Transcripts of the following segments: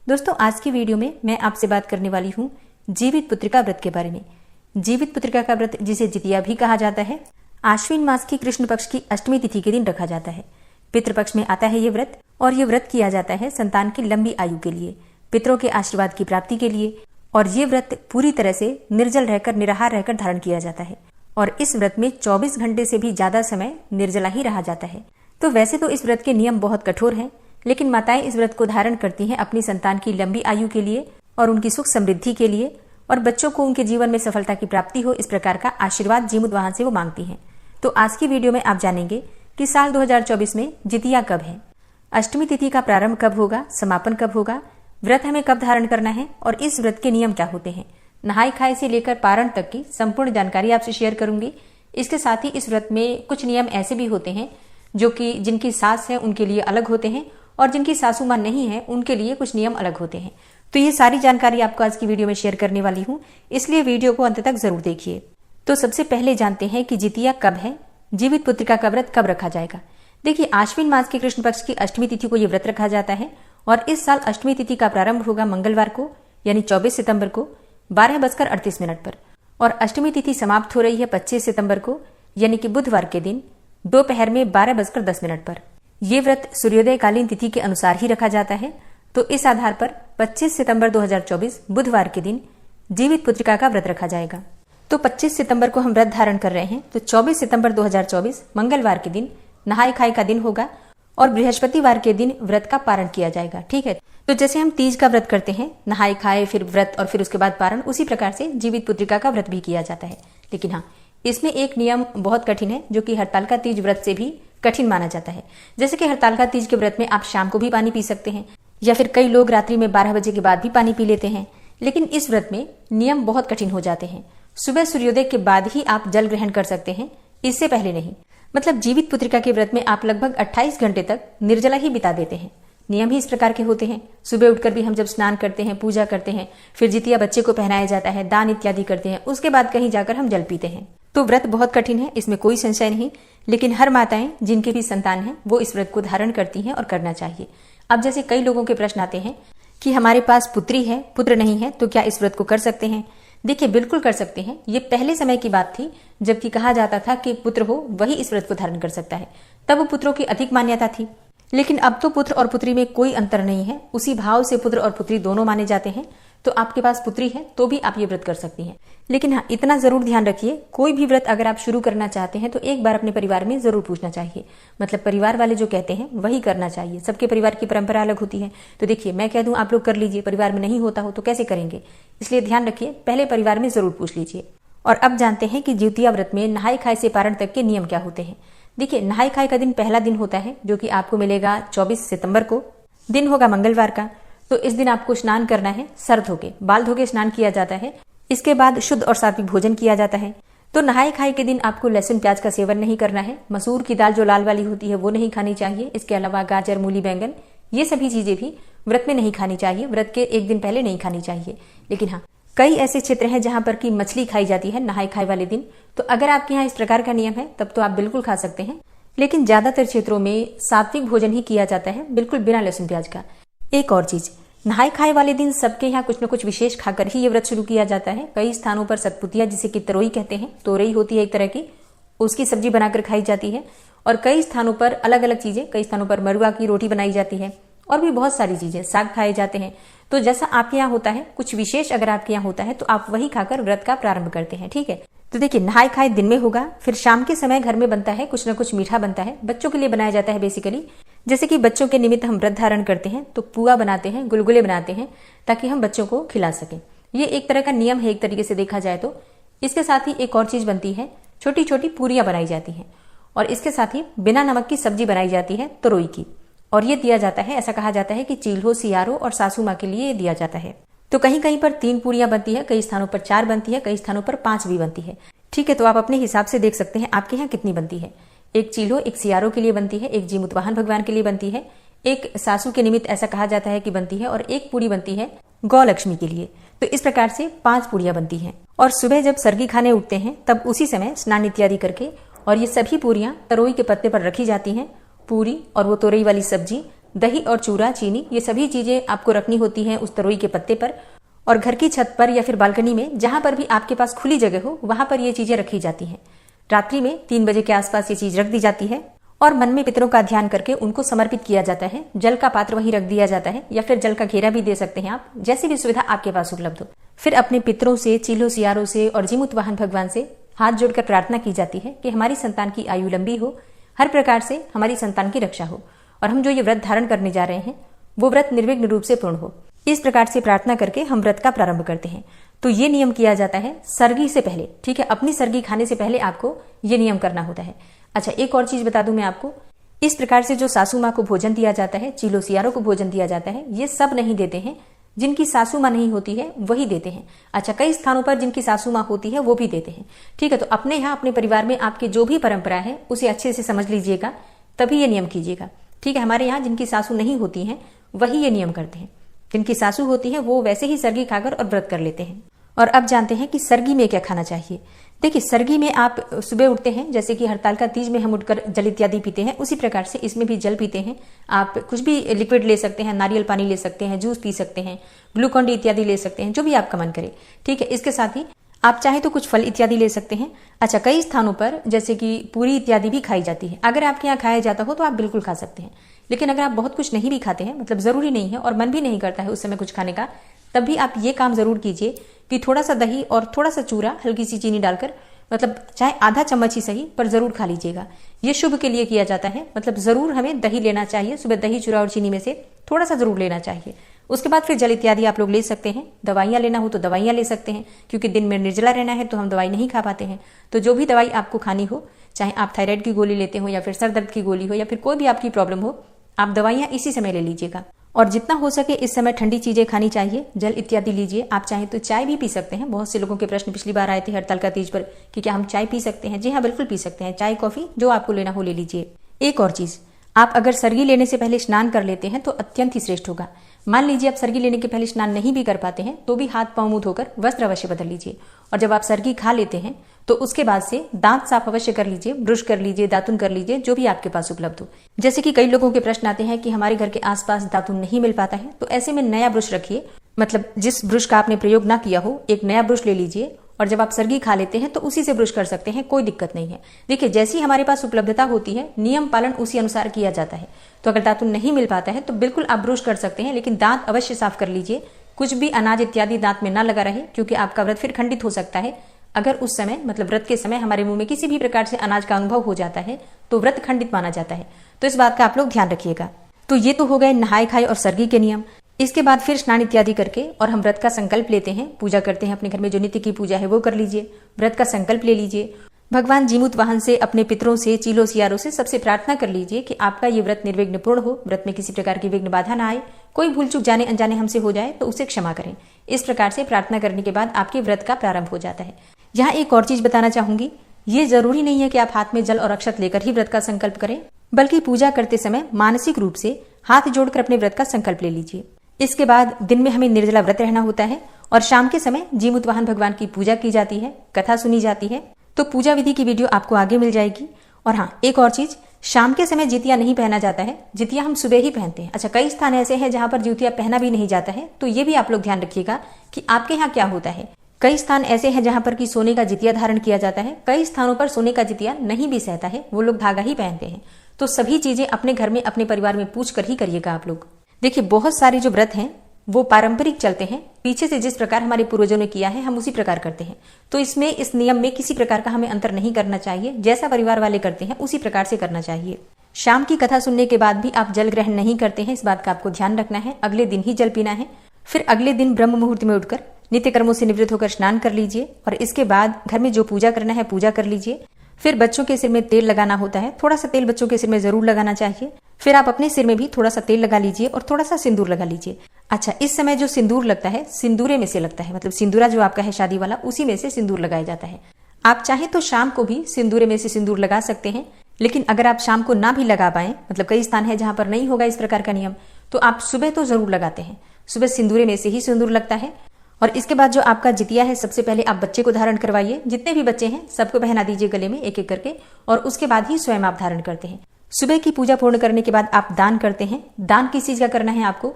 दोस्तों, आज की वीडियो में मैं आपसे बात करने वाली हूँ जीवित पुत्रिका व्रत के बारे में। जीवित पुत्रिका का व्रत, जिसे जितिया भी कहा जाता है, आश्विन मास की कृष्ण पक्ष की अष्टमी तिथि के दिन रखा जाता है। पितृपक्ष में आता है ये व्रत, और ये व्रत किया जाता है संतान की लंबी आयु के लिए, पितरों के आशीर्वाद की प्राप्ति के लिए। और ये व्रत पूरी तरह से निर्जल रहकर, निराहार रहकर धारण किया जाता है। और इस व्रत में 24 घंटे से भी ज्यादा समय निर्जला ही रहा जाता है। तो वैसे तो इस व्रत के नियम बहुत कठोर हैं, लेकिन माताएं इस व्रत को धारण करती हैं अपनी संतान की लंबी आयु के लिए और उनकी सुख समृद्धि के लिए, और बच्चों को उनके जीवन में सफलता की प्राप्ति हो, इस प्रकार का आशीर्वाद जीमुत वाहन से वो मांगती हैं। तो आज की वीडियो में आप जानेंगे कि साल 2024 में जितिया कब है, अष्टमी तिथि का प्रारंभ कब होगा, समापन कब होगा, व्रत हमें कब धारण करना है और इस व्रत के नियम क्या होते हैं। नहाय खाए से लेकर पारण तक की संपूर्ण जानकारी आपसे शेयर करूंगी। इसके साथ ही इस व्रत में कुछ नियम ऐसे भी होते हैं जो कि जिनकी सास है उनके लिए अलग होते हैं, और जिनकी सासू मां नहीं है उनके लिए कुछ नियम अलग होते हैं। तो ये सारी जानकारी आपको आज की वीडियो में शेयर करने वाली हूँ, इसलिए वीडियो को अंत तक जरूर देखिए। तो सबसे पहले जानते हैं कि जितिया कब है, जीवित पुत्रिका का व्रत कब रखा जाएगा। देखिए, आश्विन मास के कृष्ण पक्ष की अष्टमी तिथि को यह व्रत रखा जाता है, और इस साल अष्टमी तिथि का प्रारंभ होगा मंगलवार को, यानी 24 सितंबर को 12:38 पर, और अष्टमी तिथि समाप्त हो रही है 25 सितंबर को, यानी कि बुधवार के दिन दोपहर में 12:10 पर। यह व्रत सूर्योदय कालीन तिथि के अनुसार ही रखा जाता है। तो इस आधार पर 25 सितंबर 2024 बुधवार के दिन जीवित पुत्रिका का व्रत रखा जाएगा। तो 25 सितंबर को हम व्रत धारण कर रहे हैं, तो 24 सितंबर 2024 मंगलवार के दिन नहाय खाए का दिन होगा, और बृहस्पतिवार के दिन व्रत का पारण किया जाएगा। ठीक है, तो जैसे हम तीज का व्रत करते हैं, नहाय खाए फिर व्रत और फिर उसके बाद पारण, उसी प्रकार से जीवित पुत्रिका का व्रत भी किया जाता है। लेकिन हाँ, इसमें एक नियम बहुत कठिन है, जो कि हड़तालिका तीज व्रत से भी कठिन माना जाता है। जैसे कि हड़तालिका तीज के व्रत में आप शाम को भी पानी पी सकते हैं, या फिर कई लोग रात्रि में 12 बजे के बाद भी पानी पी लेते हैं। लेकिन इस व्रत में नियम बहुत कठिन हो जाते हैं। सुबह सूर्योदय के बाद ही आप जल ग्रहण कर सकते हैं, इससे पहले नहीं। मतलब जीवित पुत्रिका के व्रत में आप लगभग 28 घंटे तक निर्जला ही बिता देते हैं। नियम ही इस प्रकार के होते हैं। सुबह उठकर भी हम जब स्नान करते हैं, पूजा करते हैं, फिर जितिया बच्चे को पहनाया जाता है, दान इत्यादि करते हैं, उसके बाद कहीं जाकर हम जल पीते हैं। तो व्रत बहुत कठिन है, इसमें कोई संशय नहीं। लेकिन हर माताएं जिनके भी संतान हैं वो इस व्रत को धारण करती हैं और करना चाहिए। अब जैसे कई लोगों के प्रश्न आते हैं कि हमारे पास पुत्री है, पुत्र नहीं है, तो क्या इस व्रत को कर सकते हैं। देखिए, बिल्कुल कर सकते हैं। ये पहले समय की बात थी, जबकि कहा जाता था कि पुत्र हो वही इस व्रत को धारण कर सकता है। तब पुत्रों की अधिक मान्यता थी। लेकिन अब तो पुत्र और पुत्री में कोई अंतर नहीं है, उसी भाव से पुत्र और पुत्री दोनों माने जाते हैं। तो आपके पास पुत्री है तो भी आप ये व्रत कर सकती हैं। लेकिन हाँ, इतना जरूर ध्यान रखिए, कोई भी व्रत अगर आप शुरू करना चाहते हैं तो एक बार अपने परिवार में जरूर पूछना चाहिए। मतलब परिवार वाले जो कहते हैं वही करना चाहिए। सबके परिवार की परंपरा अलग होती है। तो देखिए, मैं कह दूं आप लोग कर लीजिए, परिवार में नहीं होता हो तो कैसे करेंगे। इसलिए ध्यान रखिए, पहले परिवार में जरूर पूछ लीजिए। और अब जानते हैं कि जितिया व्रत में नहाय खाए से पारण तक के नियम क्या होते हैं। देखिए, नहाय खाए का दिन पहला दिन होता है, जो कि आपको मिलेगा 24 सितंबर को। दिन होगा मंगलवार का। तो इस दिन आपको स्नान करना है, सर धोके, बाल धोके स्नान किया जाता है। इसके बाद शुद्ध और सात्विक भोजन किया जाता है। तो नहाय खाए के दिन आपको लहसुन प्याज का सेवन नहीं करना है। मसूर की दाल जो लाल वाली होती है वो नहीं खानी चाहिए। इसके अलावा गाजर, मूली, बैंगन, ये सभी चीजें भी व्रत में नहीं खानी चाहिए, व्रत के एक दिन पहले नहीं खानी चाहिए। लेकिन हाँ, कई ऐसे क्षेत्र हैं जहां पर की मछली खाई जाती है नहाय खाए वाले दिन। तो अगर आपके यहाँ इस प्रकार का नियम है तब तो आप बिल्कुल खा सकते हैं। लेकिन ज्यादातर क्षेत्रों में सात्विक भोजन ही किया जाता है, बिल्कुल बिना लहसुन प्याज का। एक और चीज, नहाय खाए वाले दिन सबके यहाँ कुछ न कुछ विशेष खाकर ही ये व्रत शुरू किया जाता है। कई स्थानों पर सतपुतिया, जिसे कि तरोई कहते हैं, तोरई होती है एक तरह की, उसकी सब्जी बनाकर खाई जाती है। और कई स्थानों पर अलग अलग चीजें, कई स्थानों पर मरुआ की रोटी बनाई जाती है, और भी बहुत सारी चीजें, साग खाए जाते हैं। तो जैसा आपके यहाँ होता है, कुछ विशेष अगर आपके यहाँ होता है तो आप वही खाकर व्रत का प्रारंभ करते हैं। ठीक है, तो देखिए, नहाय खाए दिन में होगा, फिर शाम के समय घर में बनता है, कुछ न कुछ मीठा बनता है, बच्चों के लिए बनाया जाता है बेसिकली। जैसे कि बच्चों के निमित्त हम व्रत धारण करते हैं तो पुआ बनाते हैं, गुलगुले बनाते हैं, ताकि हम बच्चों को खिला सकें। ये एक तरह का नियम है एक तरीके से देखा जाए तो। इसके साथ ही एक और चीज बनती है, छोटी छोटी पूरियां बनाई जाती हैं, और इसके साथ ही बिना नमक की सब्जी बनाई जाती है तरोई की। और ये दिया जाता है, ऐसा कहा जाता है कि चील्हो, सियारो और सासू माँ के लिए ये दिया जाता है। तो कहीं कहीं पर 3 पूरियां बनती है, कई स्थानों पर 4 बनती है, कई स्थानों पर 5 भी बनती है। ठीक है, तो आप अपने हिसाब से देख सकते हैं आपके यहाँ कितनी बनती है। एक चील्हो, एक सियारो के लिए बनती है, एक जीमुत वाहन भगवान के लिए बनती है, एक सासू के निमित्त ऐसा कहा जाता है कि बनती है, और एक पूरी बनती है गौ लक्ष्मी के लिए। तो इस प्रकार से 5 पूरियां बनती हैं। और सुबह जब सरगी खाने उठते हैं तब उसी समय स्नान इत्यादि करके, और ये सभी पूरियां तरोई के पत्ते पर रखी जाती हैं, पूरी और वो तोरई वाली सब्जी दही और चूरा, चीनी, ये सभी चीजें आपको रखनी होती हैं उस तरोई के पत्ते पर, और घर की छत पर या फिर बालकनी में जहां पर भी आपके पास खुली जगह हो वहां पर ये चीजें रखी जाती हैं। रात्रि में 3 बजे के आसपास ये चीज रख दी जाती है और मन में पितरों का ध्यान करके उनको समर्पित किया जाता है। जल का पात्र वहीं रख दिया जाता है या फिर जल का घेरा भी दे सकते हैं आप, जैसी भी सुविधा आपके पास उपलब्ध हो। फिर अपने पितरों से, चीलों सियारों से और जीमूत वाहन भगवान से हाथ जोड़कर प्रार्थना की जाती है कि हमारी संतान की आयु लंबी हो, हर प्रकार से हमारी संतान की रक्षा हो और हम जो ये व्रत धारण करने जा रहे हैं वो व्रत निर्विघ्न रूप से पूर्ण हो। इस प्रकार से प्रार्थना करके हम व्रत का प्रारंभ करते हैं। तो ये नियम किया जाता है सरगी से पहले, ठीक है, अपनी सरगी खाने से पहले आपको ये नियम करना होता है। अच्छा, एक और चीज बता दूं मैं आपको, इस प्रकार से जो सासू माँ को भोजन दिया जाता है, चीलो सियारों को भोजन दिया जाता है, ये सब नहीं देते हैं। जिनकी सासू माँ नहीं होती है वही देते हैं। अच्छा, कई स्थानों पर जिनकी सासू माँ होती है वो भी देते हैं, ठीक है। तो अपने यहाँ अपने परिवार में आपके जो भी परंपरा है उसे अच्छे से समझ लीजिएगा, तभी ये नियम कीजिएगा, ठीक है। हमारे यहाँ जिनकी सासू नहीं होती है वही ये नियम करते हैं, जिनकी सासू होती है वो वैसे ही सरगी खाकर और व्रत कर लेते हैं। और अब जानते हैं कि सरगी में क्या खाना चाहिए। देखिए, सरगी में आप सुबह उठते हैं, जैसे कि हड़ताल तीज में हम उठकर जल इत्यादि पीते हैं, उसी प्रकार से इसमें भी जल पीते हैं। आप कुछ भी लिक्विड ले सकते हैं, नारियल पानी ले सकते हैं, जूस पी सकते हैं, ग्लूकॉन डी इत्यादि ले सकते हैं, जो भी आपका मन करे, ठीक है। इसके साथ ही आप चाहे तो कुछ फल इत्यादि ले सकते हैं। अच्छा, कई स्थानों पर जैसे कि पूरी इत्यादि भी खाई जाती है। अगर आपके यहाँ खाया जाता हो तो आप बिल्कुल खा सकते हैं, लेकिन अगर आप बहुत कुछ नहीं भी खाते हैं, मतलब जरूरी नहीं है और मन भी नहीं करता है उस समय कुछ खाने का, तब भी आप ये काम जरूर कीजिए कि थोड़ा सा दही और थोड़ा सा चूरा, हल्की सी चीनी डालकर, मतलब चाहे आधा चम्मच ही सही पर जरूर खा लीजिएगा। ये शुभ के लिए किया जाता है, मतलब जरूर हमें दही लेना चाहिए सुबह, दही चूरा और चीनी में से थोड़ा सा जरूर लेना चाहिए। उसके बाद फिर जल इत्यादि आप लोग ले सकते हैं। दवाइयां लेना हो तो दवाइयां ले सकते हैं, क्योंकि दिन में निर्जला रहना है तो हम दवाई नहीं खा पाते हैं। तो जो भी दवाई आपको खानी हो, चाहे आप थायराइड की गोली लेते हो या फिर सर दर्द की गोली हो या फिर कोई भी आपकी प्रॉब्लम हो, आप दवाइयां इसी समय ले लीजिएगा। और जितना हो सके इस समय ठंडी चीजें खानी चाहिए, जल इत्यादि लीजिए। आप चाहे तो चाय भी पी सकते हैं। बहुत से लोगों के प्रश्न पिछली बार आए थे हड़ताल तीज पर कि क्या हम चाय पी सकते हैं। जी हाँ, बिल्कुल पी सकते हैं। चाय, कॉफी जो आपको लेना हो ले लीजिए। एक और चीज, आप अगर सरगी लेने से पहले स्नान कर लेते हैं तो अत्यंत ही श्रेष्ठ होगा। मान लीजिए आप सरगी लेने के पहले स्नान नहीं भी कर पाते हैं तो भी हाथ पांव मुंह धोकर वस्त्र अवश्य बदल लीजिए। और जब आप सरगी खा लेते हैं तो उसके बाद से दांत साफ अवश्य कर लीजिए, ब्रश कर लीजिए, दातुन कर लीजिए, जो भी आपके पास उपलब्ध हो। जैसे कि कई लोगों के प्रश्न आते हैं कि हमारे घर के आसपास दातुन नहीं मिल पाता है, तो ऐसे में नया ब्रश रखिए, मतलब जिस ब्रश का आपने प्रयोग ना किया हो एक नया ब्रश ले लीजिए और जब आप सरगी खा लेते हैं तो उसी से ब्रश कर सकते हैं, कोई दिक्कत नहीं है। देखिए, जैसी हमारे पास उपलब्धता होती है नियम पालन उसी अनुसार किया जाता है। तो अगर दातुन नहीं मिल पाता है तो बिल्कुल आप ब्रश कर सकते हैं, लेकिन दांत अवश्य साफ कर लीजिए। कुछ भी अनाज इत्यादि दांत में ना लगा रहे, क्योंकि आपका व्रत फिर खंडित हो सकता है। अगर उस समय, मतलब व्रत के समय हमारे मुंह में किसी भी प्रकार से अनाज का अनुभव हो जाता है तो व्रत खंडित माना जाता है। तो इस बात का आप लोग ध्यान रखिएगा। तो ये तो हो गए नहाए खाए और सरगी के नियम। इसके बाद फिर स्नान इत्यादि करके और हम व्रत का संकल्प लेते हैं, पूजा करते हैं। अपने घर में जो नित्य की पूजा है वो कर लीजिए, व्रत का संकल्प ले लीजिए। भगवान जीमूत वाहन से, अपने पितरों से, चीलों सियारों से सबसे प्रार्थना कर लीजिए कि आपका ये व्रत निर्विघ्न पूर्ण हो, व्रत में किसी प्रकार की विघ्न बाधा ना आए, कोई भूल चूक जाने अनजाने हमसे हो जाए तो उसे क्षमा करें। इस प्रकार से प्रार्थना करने के बाद आपके व्रत का प्रारंभ हो जाता है। यहाँ एक और चीज बताना चाहूंगी, ये जरूरी नहीं है कि आप हाथ में जल और अक्षत लेकर ही व्रत का संकल्प करें, बल्कि पूजा करते समय मानसिक रूप से हाथ जोड़कर अपने व्रत का संकल्प ले लीजिए। इसके बाद दिन में हमें निर्जला व्रत रहना होता है और शाम के समय जीमूत वाहन भगवान की पूजा की जाती है, कथा सुनी जाती है। तो पूजा विधि की वीडियो आपको आगे मिल जाएगी। और हाँ, एक और चीज, शाम के समय जितिया नहीं पहना जाता है, जितिया हम सुबह ही पहनते हैं। अच्छा, कई स्थान ऐसे हैं जहां पर जितिया पहना भी नहीं जाता है, तो ये भी आप लोग ध्यान रखिएगा कि आपके यहाँ क्या होता है। कई स्थान ऐसे हैं जहां पर कि सोने का जितिया धारण किया जाता है, कई स्थानों पर सोने का जितिया नहीं भी सहता है, वो लोग धागा ही पहनते हैं। तो सभी चीजें अपने घर में, अपने परिवार में पूछ कर ही करिएगा आप लोग। देखिए, बहुत सारे जो व्रत हैं वो पारंपरिक चलते हैं, पीछे से जिस प्रकार हमारे पूर्वजों ने किया है हम उसी प्रकार करते हैं। तो इसमें, इस नियम में किसी प्रकार का हमें अंतर नहीं करना चाहिए। जैसा परिवार वाले करते हैं उसी प्रकार से करना चाहिए। शाम की कथा सुनने के बाद भी आप जल ग्रहण नहीं करते हैं, इस बात का आपको ध्यान रखना है। अगले दिन ही जल पीना है। फिर अगले दिन ब्रह्म मुहूर्त में उठकर नित्य कर्मों से निवृत्त होकर स्नान कर लीजिए और इसके बाद घर में जो पूजा करना है पूजा कर लीजिए। फिर बच्चों के सिर में तेल लगाना होता है, थोड़ा सा तेल बच्चों के सिर में जरूर लगाना चाहिए। फिर आप अपने सिर में भी थोड़ा सा तेल लगा लीजिए और थोड़ा सा सिंदूर लगा लीजिए। अच्छा, इस समय जो सिंदूर लगता है सिंदूरे में से लगता है, मतलब सिंदूरा जो आपका है शादी वाला, उसी में से सिंदूर लगाया जाता है। आप चाहे तो शाम को भी सिंदूरे में से सिंदूर लगा सकते हैं, लेकिन अगर आप शाम को ना भी लगा पाए, मतलब कई स्थान है जहां पर नहीं होगा इस प्रकार का नियम, तो आप सुबह तो जरूर लगाते हैं। सुबह सिंदूरे में से ही सिंदूर लगता है। और इसके बाद जो आपका जितिया है, सबसे पहले आप बच्चे को धारण करवाइए। जितने भी बच्चे हैं सबको पहना दीजिए गले में एक एक करके, और उसके बाद ही स्वयं आप धारण करते हैं। सुबह की पूजा पूर्ण करने के बाद आप दान करते हैं। दान किस चीज का करना है आपको?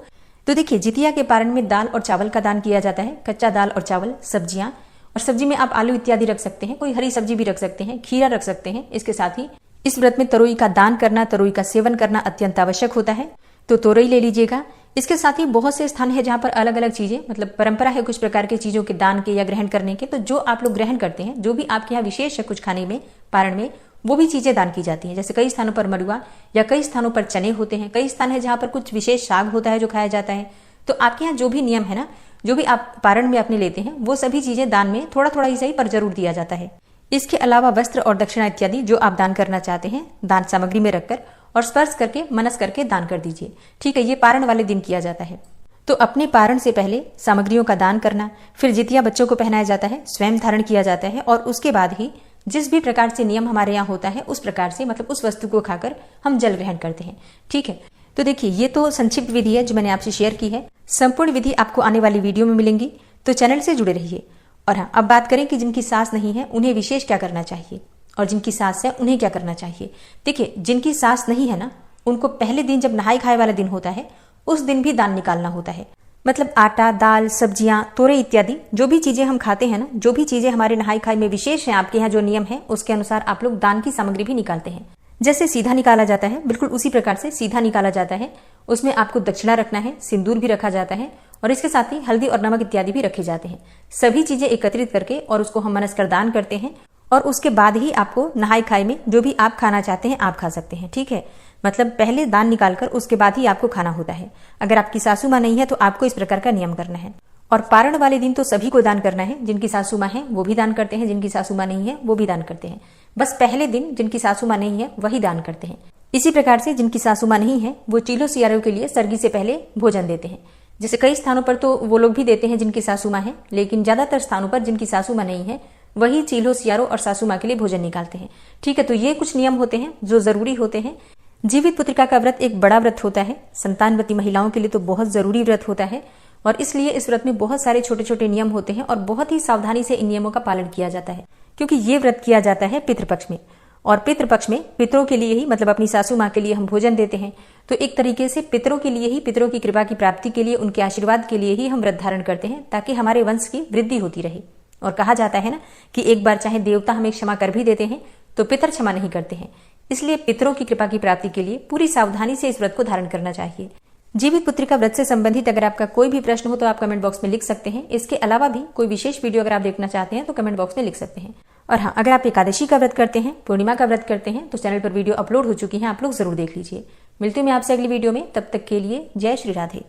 तो देखिए, जितिया के पारण में दाल और चावल का दान किया जाता है। कच्चा दाल और चावल, सब्जियां, और सब्जी में आप आलू इत्यादि रख सकते हैं, कोई हरी सब्जी भी रख सकते हैं, खीरा रख सकते हैं। इसके साथ ही इस व्रत में तरोई का दान करना, तरोई का सेवन करना अत्यंत आवश्यक होता है, तो तोरई ले लीजिएगा। इसके साथ ही बहुत से स्थान है जहां पर अलग अलग चीजें, मतलब परंपरा है कुछ प्रकार की चीजों के दान के या ग्रहण करने के, तो जो आप लोग ग्रहण करते हैं, जो भी आपके यहाँ विशेष है कुछ खाने में, पारण में, वो भी चीजें दान की जाती हैं। जैसे कई स्थानों पर मड़ुआ या कई स्थानों पर चने होते हैं, कई स्थान है जहां पर कुछ विशेष साग होता है जो खाया जाता है। तो आपके यहाँ जो भी नियम है ना, जो भी आप पारण में अपने लेते हैं, वो सभी चीजें दान में थोड़ा थोड़ा ही सही पर जरूर दिया जाता है। इसके अलावा वस्त्र और दक्षिणा इत्यादि जो आप दान करना चाहते हैं, दान सामग्री में रखकर और स्पर्श करके मनस करके दान कर दीजिए। ठीक है, ये पारण वाले दिन किया जाता है। तो अपने पारण से पहले सामग्रियों का दान करना, फिर जितिया बच्चों को पहनाया जाता है, स्वयं धारण किया जाता है, और उसके बाद ही जिस भी प्रकार से नियम हमारे यहाँ होता है उस प्रकार से, मतलब उस वस्तु को खाकर हम जल ग्रहण करते हैं। ठीक है, तो देखिए, ये तो संक्षिप्त विधि है जो मैंने आपसे शेयर की है। संपूर्ण विधि आपको आने वाली वीडियो में मिलेंगी, तो चैनल से जुड़े रहिए। और हाँ, अब बात करें कि जिनकी सास नहीं है उन्हें विशेष क्या करना चाहिए, और जिनकी सास है उन्हें क्या करना चाहिए। देखिए, जिनकी सास नहीं है ना, उनको पहले दिन जब नहाय खाए वाला दिन होता है, उस दिन भी दान निकालना होता है। मतलब आटा, दाल, सब्जियां, तोरे इत्यादि जो भी चीजें हम खाते हैं ना, जो भी चीजें हमारे नहाय खाए में विशेष है, आपके यहाँ जो नियम है उसके अनुसार आप लोग दान की सामग्री भी निकालते हैं। जैसे सीधा निकाला जाता है, बिल्कुल उसी प्रकार से सीधा निकाला जाता है। उसमें आपको दक्षिणा रखना है, सिंदूर भी रखा जाता है, और इसके साथ ही हल्दी और नमक इत्यादि भी रखे जाते हैं। सभी चीजें एकत्रित करके और उसको हम मनस कर दान करते हैं, और उसके बाद ही आपको नहाय खाए में जो भी आप खाना चाहते हैं आप खा सकते हैं। ठीक है, मतलब पहले दान निकालकर उसके बाद ही आपको खाना होता है। अगर आपकी सासू माँ नहीं है तो आपको इस प्रकार का नियम करना है। और पारण वाले दिन तो सभी को दान करना है। जिनकी सासू माँ है वो भी दान करते हैं, जिनकी सासू माँ नहीं है वो भी दान करते हैं। बस पहले दिन जिनकी सासू माँ नहीं है वही दान करते हैं। इसी प्रकार से जिनकी सासू माँ नहीं है वो चीलो सियारों के लिए सर्गी से पहले भोजन देते हैं। जैसे कई स्थानों पर तो वो लोग भी देते हैं जिनकी सासू माँ है, लेकिन ज्यादातर स्थानों पर जिनकी सासू माँ नहीं है वही चीलो सियारों और सासू माँ के लिए भोजन निकालते हैं। ठीक है, तो ये कुछ नियम होते हैं जो जरूरी होते हैं। जीवित पुत्रिका का व्रत एक बड़ा व्रत होता है, संतानवती महिलाओं के लिए तो बहुत जरूरी व्रत होता है, और इसलिए इस व्रत में बहुत सारे छोटे छोटे नियम होते हैं और बहुत ही सावधानी से इन नियमों का पालन किया जाता है। क्योंकि ये व्रत किया जाता है पितृपक्ष में, और पितृपक्ष में पितरों के लिए ही, मतलब अपनी सासू माँ के लिए हम भोजन देते हैं। तो एक तरीके से पितरों के लिए ही, पितरों की कृपा की प्राप्ति के लिए, उनके आशीर्वाद के लिए ही हम व्रत धारण करते हैं, ताकि हमारे वंश की वृद्धि होती रहे। और कहा जाता है ना कि एक बार चाहे देवता हमें क्षमा कर भी देते हैं तो पितर क्षमा नहीं करते हैं। इसलिए पितरों की कृपा की प्राप्ति के लिए पूरी सावधानी से इस व्रत को धारण करना चाहिए। जीवित पुत्रिका व्रत से संबंधित अगर आपका कोई भी प्रश्न हो तो आप कमेंट बॉक्स में लिख सकते हैं। इसके अलावा भी कोई विशेष वीडियो अगर आप देखना चाहते हैं तो कमेंट बॉक्स में लिख सकते हैं। और हाँ, अगर आप एकादशी का व्रत करते हैं, पूर्णिमा का व्रत करते हैं, तो चैनल पर वीडियो अपलोड हो चुकी है, आप लोग जरूर देख लीजिए। मिलती हूँ मैं आपसे अगली वीडियो में, तब तक के लिए जय श्री राधे।